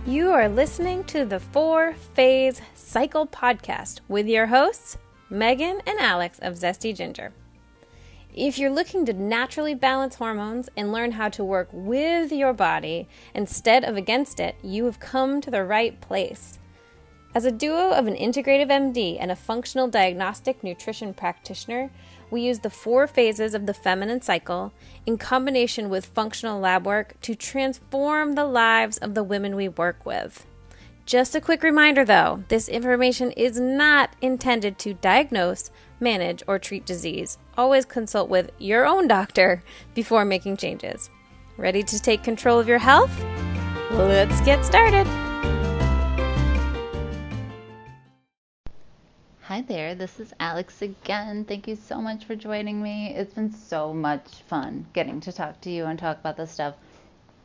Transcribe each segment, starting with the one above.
You are listening to the 4-Phase Cycle Podcast with your hosts, Megan and Alex of ZESTY Ginger. If you're looking to naturally balance hormones and learn how to work with your body instead of against it, you have come to the right place. As a duo of an integrative MD and a functional diagnostic nutrition practitioner, we use the 4 phases of the feminine cycle in combination with functional lab work to transform the lives of the women we work with. Just a quick reminder though, this information is not intended to diagnose, manage, or treat disease. Always consult with your own doctor before making changes. Ready to take control of your health? Let's get started. Hi there, this is Alex again. Thank you so much for joining me. It's been so much fun getting to talk to you and talk about this stuff.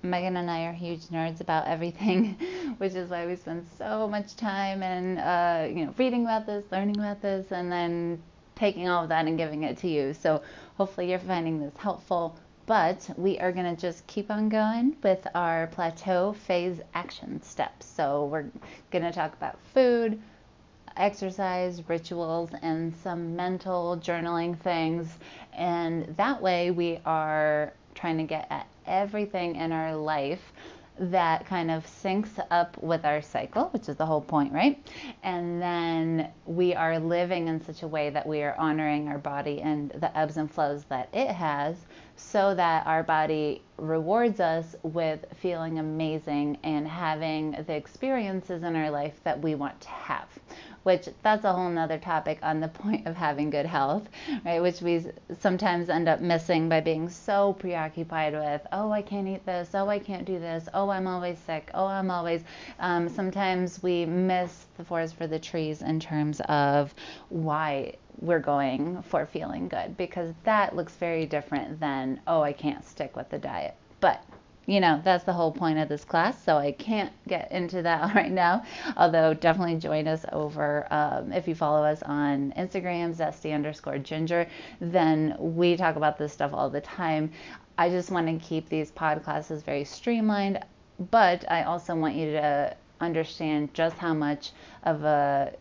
Megan and I are huge nerds about everything, which is why we spend so much time and reading about this, learning about this, and then taking all of that and giving it to you. So hopefully you're finding this helpful. But we are going to just keep on going with our Plateau phase action steps. So we're going to talk about food, exercise, rituals, and some mental journaling things. And that way we are trying to get at everything in our life that kind of syncs up with our cycle, which is the whole point, right? And then we are living in such a way that we are honoring our body and the ebbs and flows that it has, so that our body rewards us with feeling amazing and having the experiences in our life that we want to have, which that's a whole nother topic on the point of having good health, right? Which we sometimes end up missing by being so preoccupied with, oh, I can't eat this, oh, I can't do this, oh, I'm always sick, oh, I'm always, sometimes we miss the forest for the trees in terms of why we're going for feeling good, because that looks very different than, oh, I can't stick with the diet. But that's the whole point of this class, so I can't get into that right now, although definitely join us over, if you follow us on Instagram, ZESTY_ginger, then we talk about this stuff all the time. I just want to keep these pod classes very streamlined, but I also want you to understand just how much of a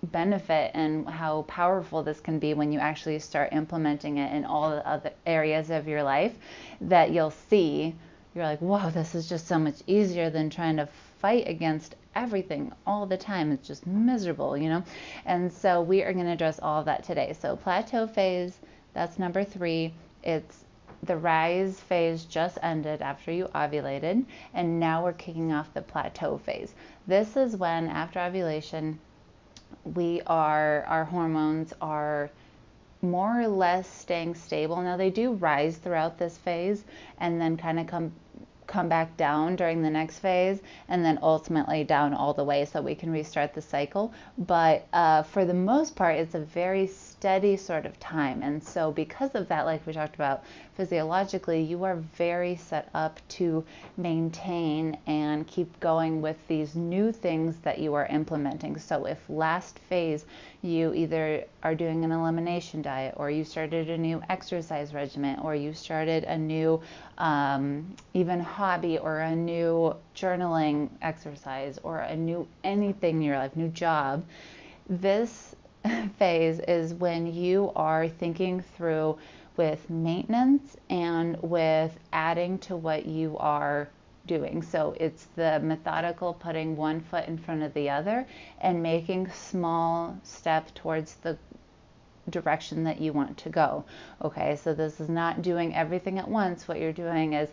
benefit and how powerful this can be when you actually start implementing it in all the other areas of your life, that you'll see, you're like, whoa, this is just so much easier than trying to fight against everything all the time. It's just miserable, And so we are going to address all of that today. So plateau phase, that's number 3. It's the rise phase just ended after you ovulated, and now we're kicking off the plateau phase. This is when, after ovulation, our hormones are more or less staying stable. Now they do rise throughout this phase and then kind of come back down during the next phase, and then ultimately down all the way so we can restart the cycle. But for the most part, it's a very steady sort of time. And so because of that, like we talked about, physiologically, you are very set up to maintain and keep going with these new things that you are implementing. So if last phase you either are doing an elimination diet, or you started a new exercise regimen, or you started a new even hobby, or a new journaling exercise, or a new anything in your life, new job, this phase is when you are thinking through with maintenance and with adding to what you are doing. So it's the methodical putting one foot in front of the other and making small step towards the direction that you want to go. Okay, so this is not doing everything at once. What you're doing is,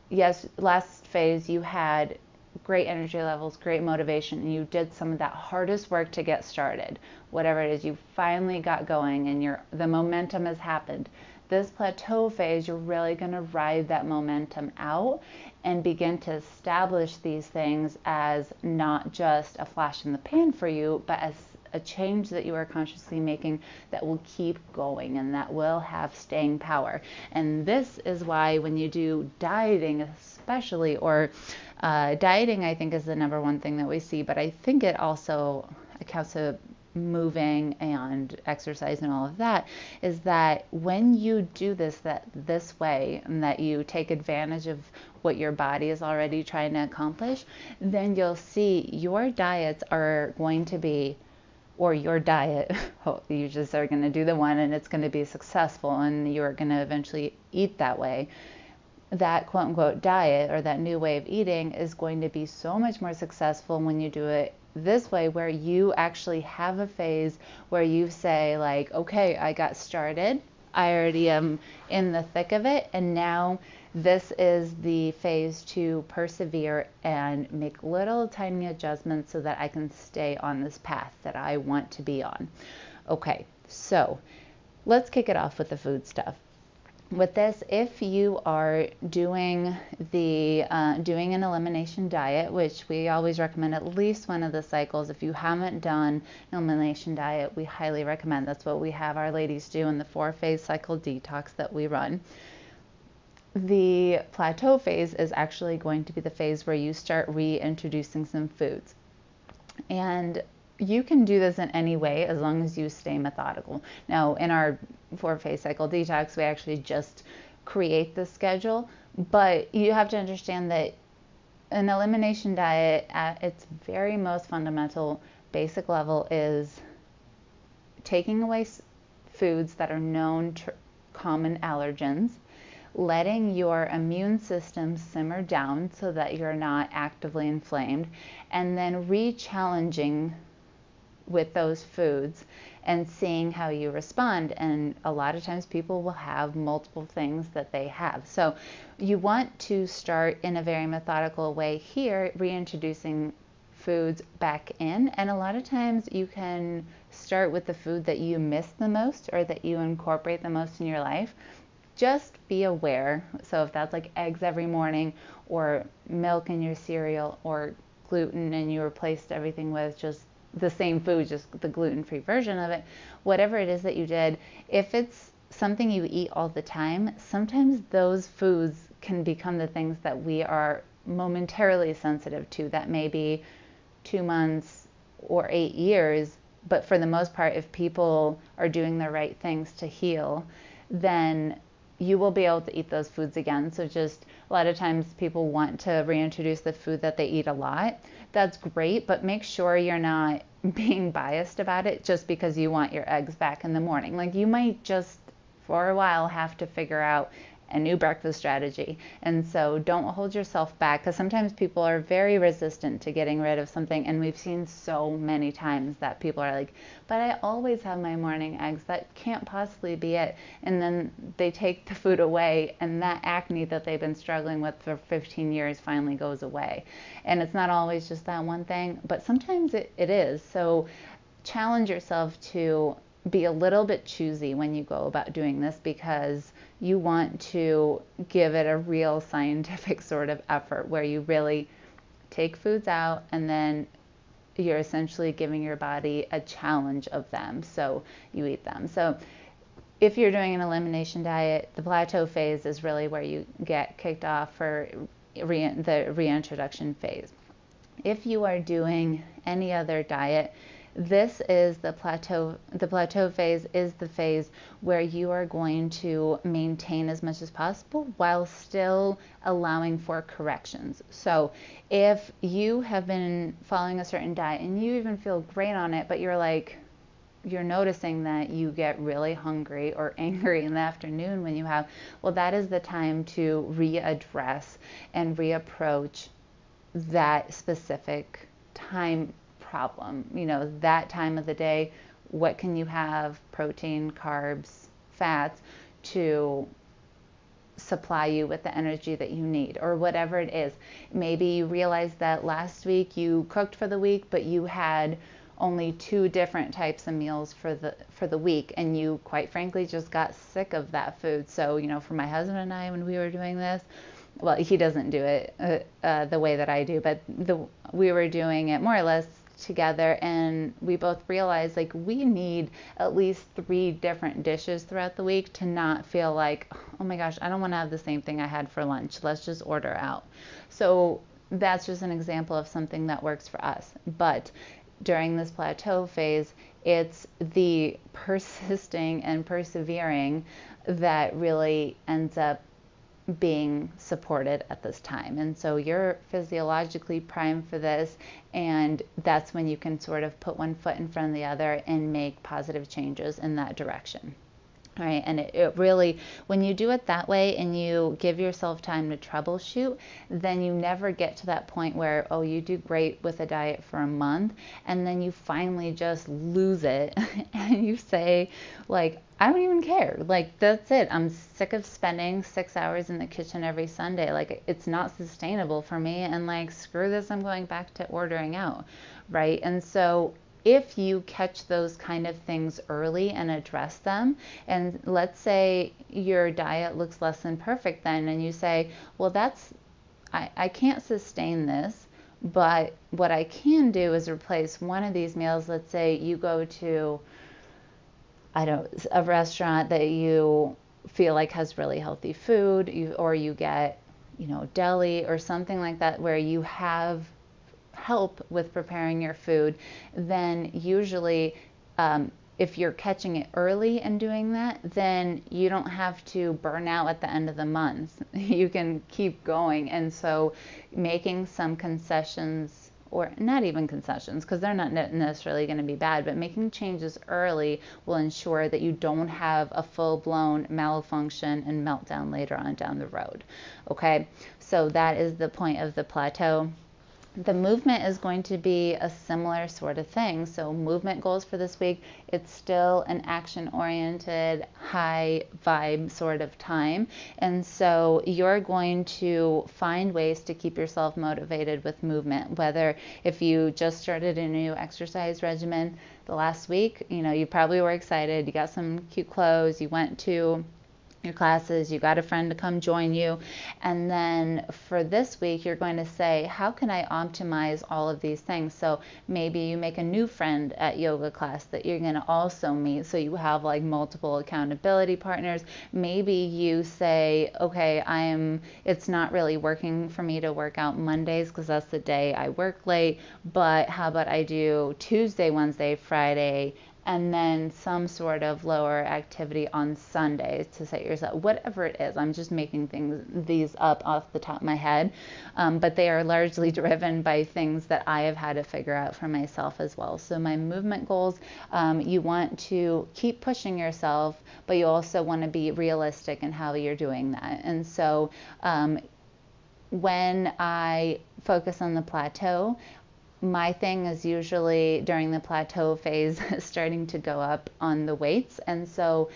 yes, last phase you had great energy levels, great motivation, and you did some of that hardest work to get started. Whatever it is, you finally got going and the momentum has happened. This plateau phase, you're really going to ride that momentum out and begin to establish these things as not just a flash in the pan for you, but as a change that you are consciously making that will keep going and that will have staying power. And this is why when you do dieting especially, or dieting I think is the number one thing that we see, but I think it also accounts to moving and exercise and all of that, is that when you do this way, and that you take advantage of what your body is already trying to accomplish, then you'll see your diets are going to be, or your diet, you just are going to do the one and it's going to be successful and you're going to eventually eat that way. That quote unquote diet, or that new way of eating, is going to be so much more successful when you do it this way, where you actually have a phase where you say like, okay, I got started, I already am in the thick of it, and now this is the phase to persevere and make little tiny adjustments so that I can stay on this path that I want to be on. Okay, so let's kick it off with the food stuff. With this, if you are doing doing an elimination diet, which we always recommend at least one of the cycles. If you haven't done an elimination diet, we highly recommend. That's what we have our ladies do in the 4-phase cycle detox that we run. The plateau phase is actually going to be the phase where you start reintroducing some foods. And you can do this in any way as long as you stay methodical. Now, in our 4-phase cycle detox, we actually just create the schedule, but you have to understand that an elimination diet at its very most fundamental basic level is taking away foods that are known common allergens, letting your immune system simmer down so that you're not actively inflamed, and then re-challenging with those foods and seeing how you respond. And a lot of times people will have multiple things that they have. So you want to start in a very methodical way here, reintroducing foods back in. And a lot of times you can start with the food that you miss the most or that you incorporate the most in your life. Just be aware. So if that's like eggs every morning, or milk in your cereal, or gluten, and you replaced everything with just the same food, just the gluten-free version of it, whatever it is that you did, if it's something you eat all the time, sometimes those foods can become the things that we are momentarily sensitive to. That may be 2 months or 8 years, but for the most part, if people are doing the right things to heal, then you will be able to eat those foods again. So just a lot of times people want to reintroduce the food that they eat a lot. That's great, but make sure you're not being biased about it just because you want your eggs back in the morning. Like, you might just for a while have to figure out a new breakfast strategy. And so don't hold yourself back, because sometimes people are very resistant to getting rid of something. And we've seen so many times that people are like, but I always have my morning eggs. That can't possibly be it. And then they take the food away, and that acne that they've been struggling with for 15 years finally goes away. And it's not always just that one thing, but sometimes it is. So challenge yourself to be a little bit choosy when you go about doing this, because you want to give it a real scientific sort of effort where you really take foods out and then you're essentially giving your body a challenge of them, so you eat them. So if you're doing an elimination diet, the plateau phase is really where you get kicked off for the reintroduction phase. If you are doing any other diet, this is the plateau. The plateau phase is the phase where you are going to maintain as much as possible while still allowing for corrections. So if you have been following a certain diet and you even feel great on it, but you're noticing that you get really hungry or angry in the afternoon when you have, well, that is the time to readdress and reapproach that specific time problem. You know, that time of the day, what can you have, protein, carbs, fats, to supply you with the energy that you need, or whatever it is. Maybe you realize that last week you cooked for the week, but you had only 2 different types of meals for the week, and you quite frankly just got sick of that food. So, you know, for my husband and I, when we were doing this, well, he doesn't do it the way that I do, but we were doing it more or less together, and we both realized like we need at least 3 different dishes throughout the week to not feel like, oh my gosh, I don't want to have the same thing I had for lunch. Let's just order out. So that's just an example of something that works for us. But during this plateau phase, it's the persisting and persevering that really ends up being supported at this time. And so you're physiologically primed for this, and that's when you can sort of put one foot in front of the other and make positive changes in that direction. All right, and it really, when you do it that way and you give yourself time to troubleshoot, then you never get to that point where, oh, you do great with a diet for a month, and then you finally just lose it, and you say, like, I don't even care. Like, that's it. I'm sick of spending 6 hours in the kitchen every Sunday. Like, it's not sustainable for me, and like, screw this, I'm going back to ordering out, right? And so if you catch those kind of things early and address them, and let's say your diet looks less than perfect then, and you say, well, I can't sustain this, but what I can do is replace one of these meals. Let's say you go to, a restaurant that you feel like has really healthy food, or you get, deli or something like that, where you have help with preparing your food. Then usually, if you're catching it early and doing that, then you don't have to burn out at the end of the month. You can keep going. And so making some concessions, or not even concessions, because they're not necessarily going to be bad, but making changes early will ensure that you don't have a full-blown malfunction and meltdown later on down the road. Okay, so that is the point of the plateau. The movement is going to be a similar sort of thing. So movement goals for this week, it's still an action-oriented, high vibe sort of time. And so you're going to find ways to keep yourself motivated with movement, whether if you just started a new exercise regimen the last week, you probably were excited, you got some cute clothes, you went to your classes, you got a friend to come join you, and then for this week you're going to say, how can I optimize all of these things? So maybe you make a new friend at yoga class that you're going to also meet, so you have like multiple accountability partners. Maybe you say, okay, it's not really working for me to work out Mondays because that's the day I work late, but how about I do Tuesday, Wednesday, Friday, and then some sort of lower activity on Sundays to set yourself, whatever it is. I'm just making these up off the top of my head, but they are largely driven by things that I have had to figure out for myself as well. So my movement goals, you want to keep pushing yourself, but you also want to be realistic in how you're doing that. And so when I focus on the plateau, my thing is usually during the plateau phase starting to go up on the weights. And so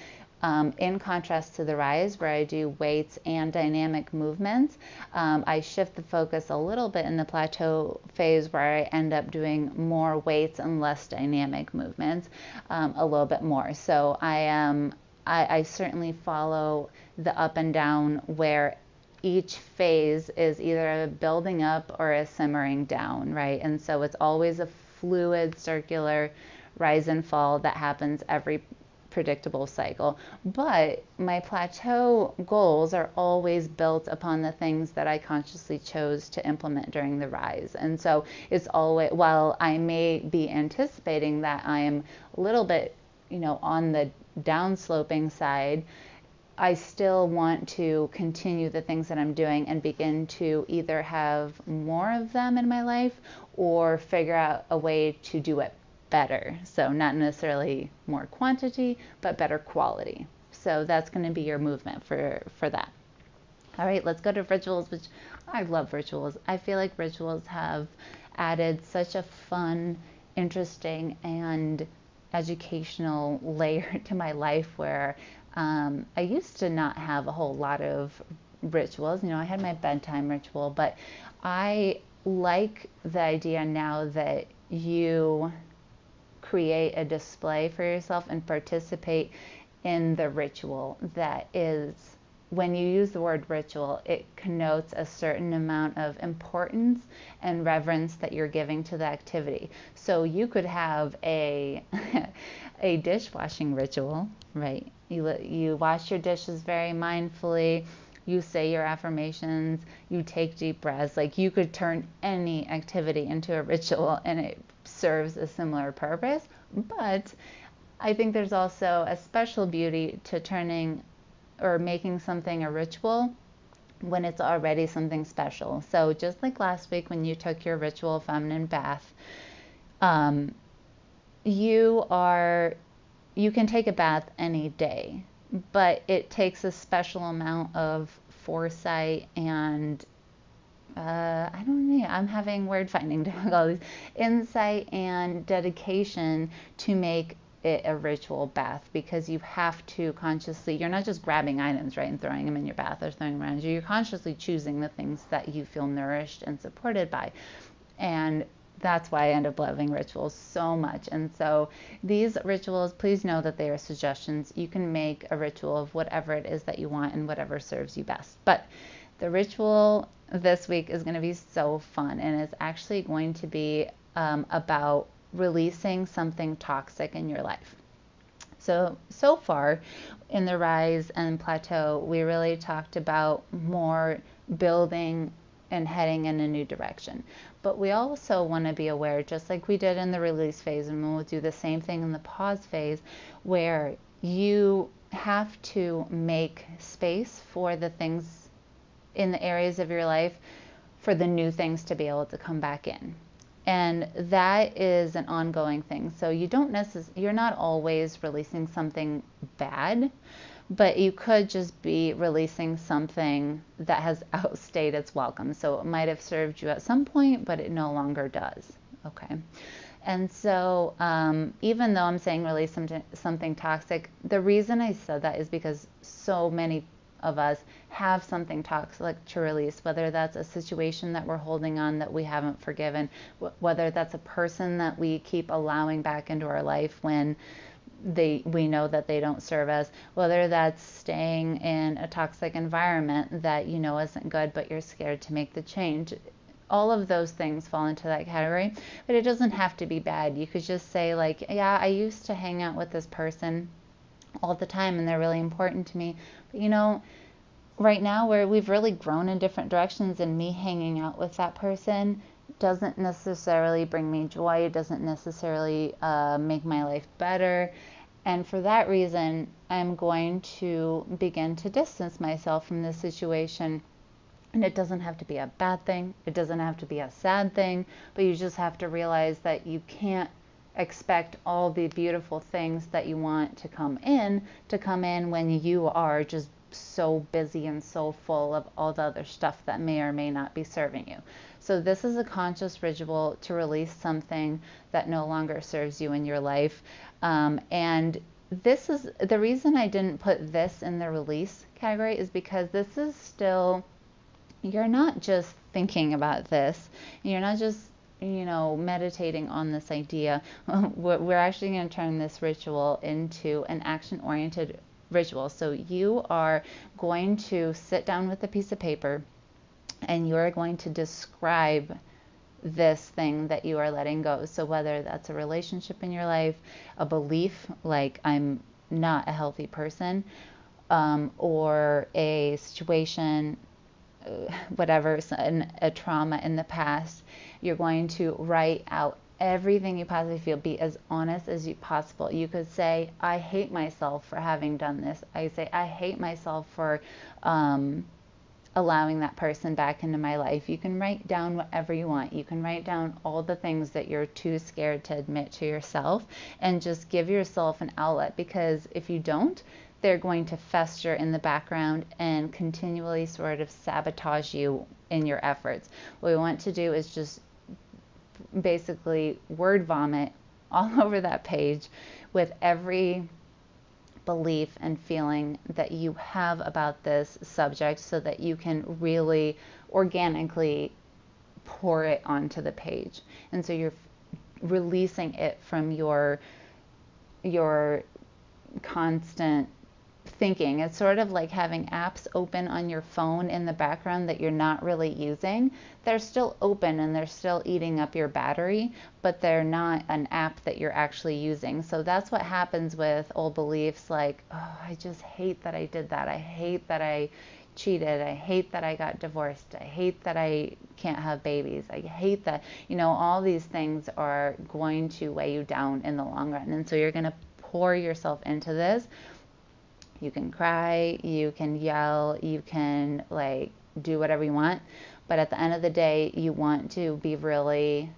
in contrast to the rise, where I do weights and dynamic movements, I shift the focus a little bit in the plateau phase, where I end up doing more weights and less dynamic movements, a little bit more. So I certainly follow the up and down, where each phase is either a building up or a simmering down, right? And so it's always a fluid, circular rise and fall that happens every predictable cycle. But my plateau goals are always built upon the things that I consciously chose to implement during the rise. And so it's always, while I may be anticipating that I am a little bit, on the downsloping side, I still want to continue the things that I'm doing and begin to either have more of them in my life or figure out a way to do it better. So not necessarily more quantity, but better quality. So that's going to be your movement for that. All right, let's go to rituals, which I love rituals. I feel like rituals have added such a fun, interesting, and educational layer to my life, where I used to not have a whole lot of rituals. I had my bedtime ritual, but I like the idea now that you create a display for yourself and participate in the ritual. That is, when you use the word ritual, it connotes a certain amount of importance and reverence that you're giving to the activity. So you could have a dishwashing ritual, right? You wash your dishes very mindfully, you say your affirmations, you take deep breaths. Like, you could turn any activity into a ritual, and it serves a similar purpose, but I think there's also a special beauty to turning or making something a ritual when it's already something special. So just like last week when you took your ritual feminine bath, you can take a bath any day, but it takes a special amount of foresight and I don't know, I'm having word finding difficulties, insight and dedication to make it a ritual bath, because you have to consciously, you're not just grabbing items, right, and throwing them in your bath or throwing them around you. You're consciously choosing the things that you feel nourished and supported by. And that's why I end up loving rituals so much. And so these rituals, please know that they are suggestions. You can make a ritual of whatever it is that you want and whatever serves you best. But the ritual this week is going to be so fun, and it's actually going to be about releasing something toxic in your life. So far in the Rise and Plateau, we really talked about more building and heading in a new direction. But we also want to be aware, just like we did in the release phase, and we'll do the same thing in the pause phase, where you have to make space for the things in the areas of your life for the new things to be able to come back in. And that is an ongoing thing. So you're not always releasing something bad, but you could just be releasing something that has outstayed its welcome. So it might have served you at some point, but it no longer does. Okay. And so even though I'm saying release something toxic, the reason I said that is because so many of us have something toxic to release, whether that's a situation that we're holding on that we haven't forgiven, whether that's a person that we keep allowing back into our life when we know that they don't serve us, whether that's staying in a toxic environment that you know isn't good but you're scared to make the change. All of those things fall into that category, but it doesn't have to be bad. You could just say, like, yeah, I used to hang out with this person all the time and they're really important to me, but you know, right now we've really grown in different directions, and me hanging out with that person doesn't necessarily bring me joy. It doesn't necessarily make my life better. And for that reason, I'm going to begin to distance myself from this situation. And it doesn't have to be a bad thing. It doesn't have to be a sad thing, but you just have to realize that you can't expect all the beautiful things that you want to come in when you are just so busy and so full of all the other stuff that may or may not be serving you. So this is a conscious ritual to release something that no longer serves you in your life. And this is the reason I didn't put this in the release category, is because this is still, you're not just thinking about this. You're not just, meditating on this idea. We're actually going to turn this ritual into an action-oriented ritual. So you are going to sit down with a piece of paper and you're going to describe this thing that you are letting go. So whether that's a relationship in your life, a belief like I'm not a healthy person, or a situation, whatever, a trauma in the past, you're going to write out everything you possibly feel. Be as honest as you possible. You could say, I hate myself for having done this. I say, I hate myself for allowing that person back into my life. You can write down whatever you want. You can write down all the things that you're too scared to admit to yourself, and just give yourself an outlet, because if you don't, they're going to fester in the background and continually sort of sabotage you in your efforts. What we want to do is just basically word vomit all over that page with every belief and feeling that you have about this subject, so that you can really organically pour it onto the page. And so you're releasing it from your constant thinking. It's sort of like having apps open on your phone in the background that you're not really using. They're still open and they're still eating up your battery, but they're not an app that you're actually using. So that's what happens with old beliefs like, oh, I just hate that I did that. I hate that I cheated. I hate that I got divorced. I hate that I can't have babies. I hate that, all these things are going to weigh you down in the long run. And so you're going to pour yourself into this. You can cry, you can yell, you can do whatever you want. But at the end of the day, you want to be really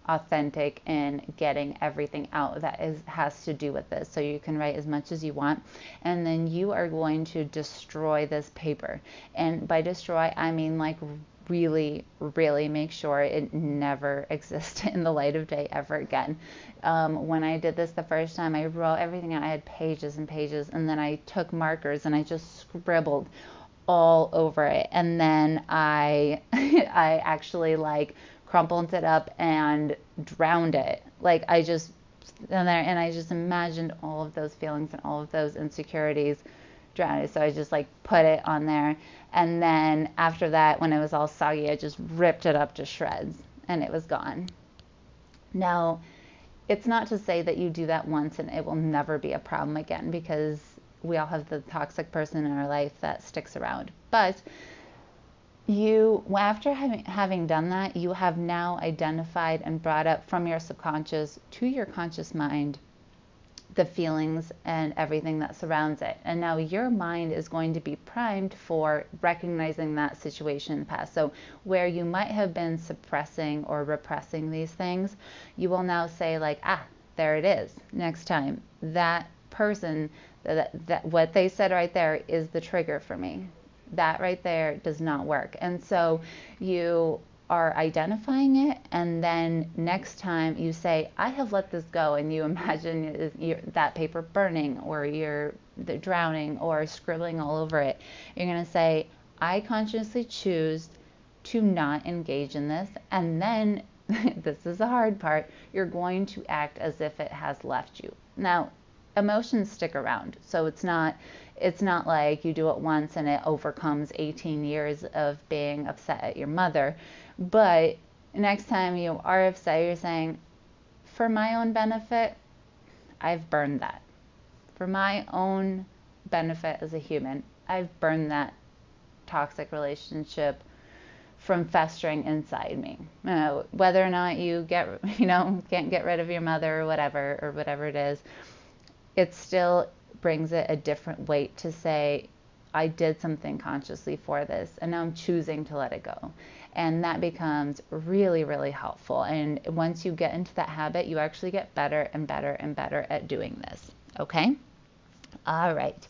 authentic in getting everything out that has to do with this. So you can write as much as you want, and then you are going to destroy this paper. And by destroy, I mean really, really make sure it never exists in the light of day ever again. When I did this the first time, I wrote everything out. I had pages and pages, and then I took markers and I just scribbled all over it. And then I actually crumpled it up and drowned it. I just in there, and I just imagined all of those feelings and all of those insecurities drowned. So I just put it on there, and then after that, when it was all soggy, I just ripped it up to shreds, and it was gone. Now, it's not to say that you do that once and it will never be a problem again, because we all have the toxic person in our life that sticks around. But you, after having done that, you have now identified and brought up from your subconscious to your conscious mind the feelings and everything that surrounds it. And now your mind is going to be primed for recognizing that situation in the past. So where you might have been suppressing or repressing these things, you will now say there it is. Next time, that person, that what they said right there is the trigger for me. That right there does not work. And so you are identifying it, and then next time you say, I have let this go, and you imagine that paper burning, or you're drowning or scribbling all over it. You're going to say, I consciously choose to not engage in this. And then this is the hard part, you're going to act as if it has left you. Now, emotions stick around, so it's not like you do it once and it overcomes 18 years of being upset at your mother. But next time you are upset, you're saying, for my own benefit, I've burned that. For my own benefit as a human, I've burned that toxic relationship from festering inside me. Whether or not you can't get rid of your mother or whatever it is, it still brings it a different weight to say, I did something consciously for this, and now I'm choosing to let it go. And that becomes really, really helpful. And once you get into that habit, you actually get better and better and better at doing this. Okay? All right.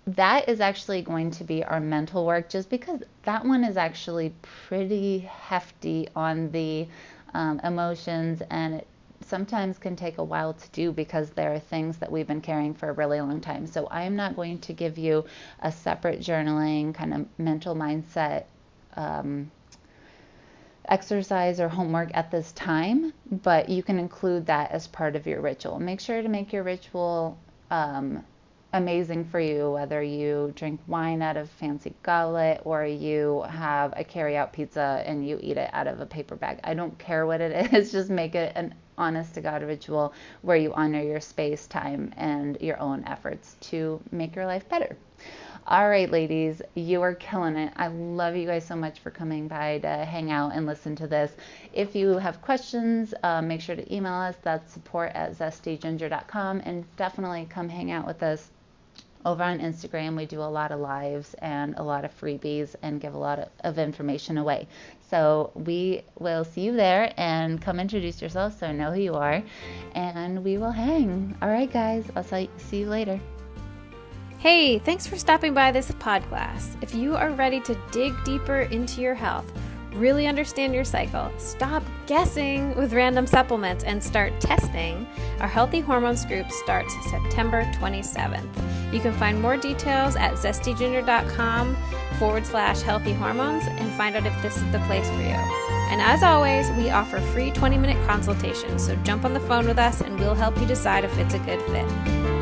That is actually going to be our mental work, just because that one is actually pretty hefty on the emotions, and it sometimes can take a while to do because there are things that we've been carrying for a really long time. So I am not going to give you a separate journaling kind of mental mindset exercise or homework at this time, but you can include that as part of your ritual. Make sure to make your ritual amazing for you, whether you drink wine out of a fancy goblet or you have a carry-out pizza and you eat it out of a paper bag. I don't care what it is, just make it an honest to God ritual where you honor your space, time, and your own efforts to make your life better. All right, ladies, you are killing it. I love you guys so much for coming by to hang out and listen to this. If you have questions, make sure to email us. That's support@zestyginger.com, and definitely come hang out with us over on Instagram. We do a lot of lives and a lot of freebies and give a lot of information away. So we will see you there, and come introduce yourself so I know who you are, and we will hang. All right, guys, I'll see you later. Hey, thanks for stopping by this Podclass. If you are ready to dig deeper into your health, really understand your cycle, stop guessing with random supplements, and start testing, our Healthy Hormones group starts September 27th. You can find more details at zestyginger.com/healthy hormones and find out if this is the place for you. And as always, we offer free 20-minute consultations, so jump on the phone with us and we'll help you decide if it's a good fit.